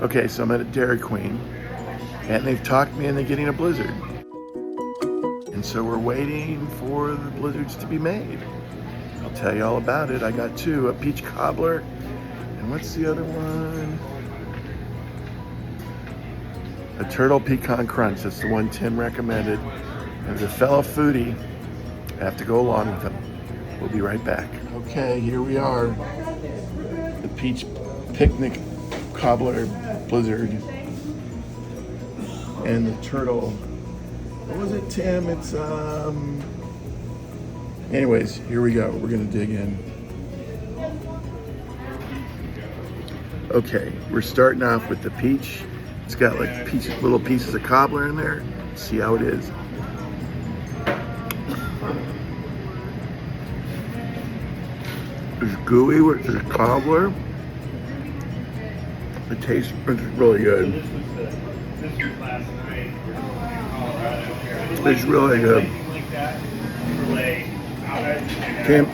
Okay, so I'm at a Dairy Queen, and they've talked me into getting a blizzard. And so we're waiting for the blizzards to be made. I'll tell you all about it. I got two, a peach cobbler, and what's the other one? A turtle pecan crunch. That's the one Tim recommended. As a fellow foodie, I have to go along with him. We'll be right back. Okay, here we are. The peach picnic cobbler blizzard and the turtle. What was it, Tim? It's anyways, here we go. We're gonna dig in. Okay, we're starting off with the peach. It's got like little pieces of cobbler in there. Let's see how it is. It's gooey with the cobbler. It tastes really good. It's really good.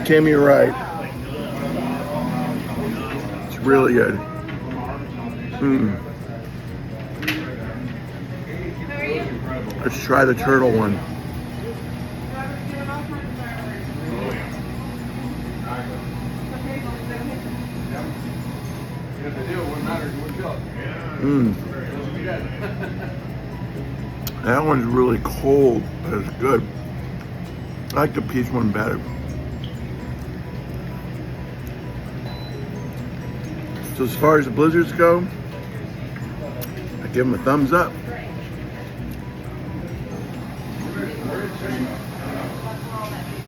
Kim, you're right. It's really good. Let's try the turtle one. That one's really cold, but it's good. I like the peach one better. So as far as the blizzards go, I give them a thumbs up.